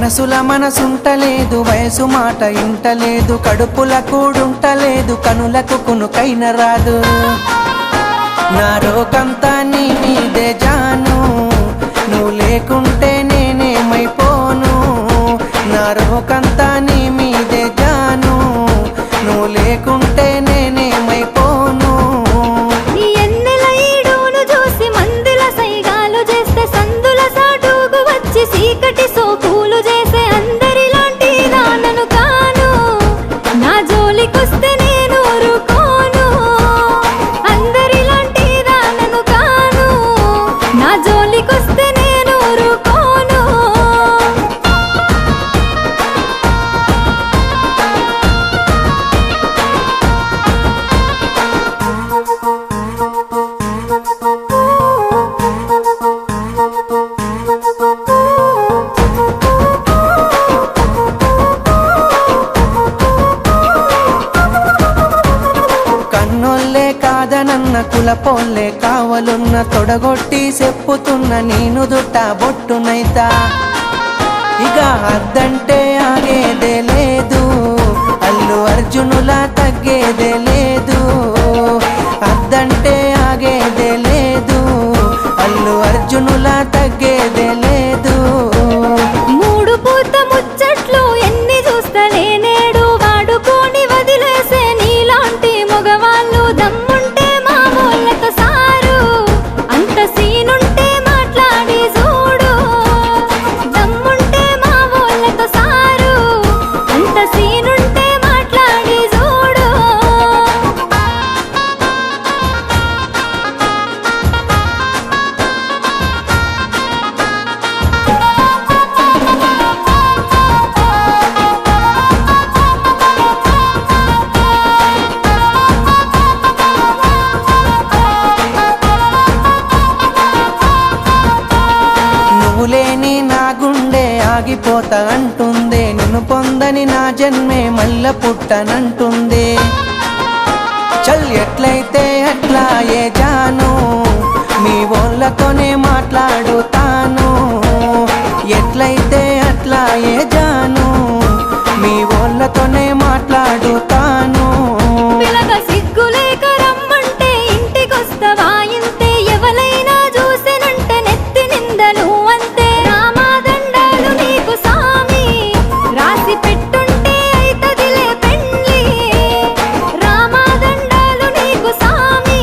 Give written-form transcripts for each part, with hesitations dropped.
మనసుల మనసుంటలేదు, వయసు మాట ఇంటలేదు, కడుపుల కూడుంటలేదు, కనులకు కునుకైన రాదు. నా రోకంతా నీ మీదే జాను, నువ్వు లేకుంటే నేనేమైపోను. నా రోకంతా నీ మీదే జాను, నువ్వు లేకుంటే నేనేమైపోను. చీకటి సోకులు చేసే అందరిలాంటి నాన్నను కాను, నా జోలికొస్తే నేను ఊరుకోను. అందరిలాంటి నాన్నను కాను, నా జోలికొస్తే నేను ఊరుకోను. కాదనన్న కులపోల్లే కావలున్న తొడగొట్టి చెప్పుతున్న నేను దుట్ట బొట్టునైతా. ఇక అద్దంటే ఆగేదే లేదు, అల్లు అర్జునులా తగ్గేదే లేదు. అద్దంటే ఆగేదే లేదు, అల్లు అర్జునులా తగ్గేదే లేదు. మూడు పూత ముచ్చట్లు ఎన్ని చూస్తలే నేడు, వాడుకొని వదిలేసే నీలాంటి మగవాళ్ళు దమ్ముంటే మా వాళ్ళతో సారు. అంత సీనుంటే మాట్లాడి చూడు, దమ్ముంటే మా వాళ్ళతో సారు. అంత సీనుంటే మాట్లాడి చూడు. లేని నా గుండె ఆగిపోతా అంటుంది, నిన్ను పొందని నా జన్మే మల్ల పుట్టనంటుంది. చల్ ఎట్లయితే అట్లా ఏ జాను, మీ వాళ్ళతోనే మాట్లాడుతాను. ఎట్లయితే అట్లా ఏ జాను, మీ వాళ్ళతోనే మాట్లాడుతాను. పిలగా సిగ్గులేక రమ్మంటే ఇంటికొస్తవా ఇంతే, ఎవలైనా చూసినంటే నెత్తి నిందలు అంతే. రామాదండాలు నీకు సామి, రాసి పెట్టుంటే అయితదిలే పెండ్లి. రామాదండాలు నీకు సామి,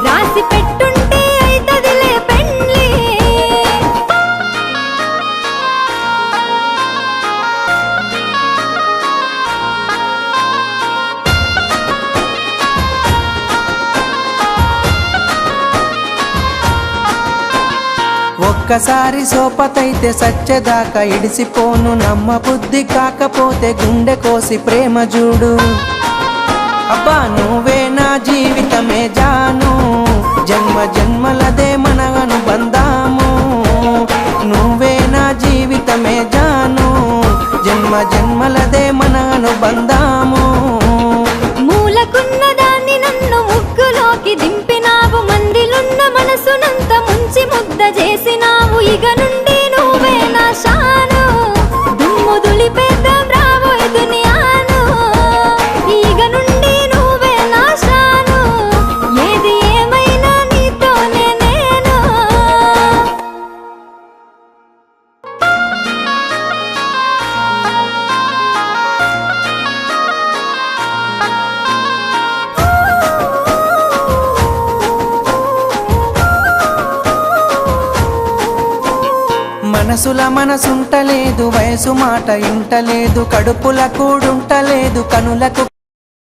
రాసి పెట్టుంటే అయితదిలే పెండ్లి. ఒక్కసారి సోపతైతే సచ్చేదాకా ఇడిసిపోను, నమ్మ బుద్ధి కాకపోతే గుండె కోసి ప్రేమ చూడు. అబ్బా నువ్వే నా జీవితమే జాను, జన్మ జన్మలదే మన అనుబంధాము. నువ్వే నా జీవితమే జాను, జన్మ జన్మలదే మన అనుబంధాము. మూలకున్న దాన్ని నన్ను ముగ్గులోకి దింపినావు, మందిలున్న మనసునంత ముంచి ముద్ద చేసినావు. ఇక నుండి నువ్వే నా షాను, దుమ్ము దులిపేద్దాం రాబోయే దునియాను. ఇక నుండి నువ్వే నా షాను, ఏది ఏమైనా నీతోనే నేను. మనసుల మనసుంటలేదు, వయసు మాట ఇంటలేదు, కడుపుల కూడుంటలేదు, కనులకు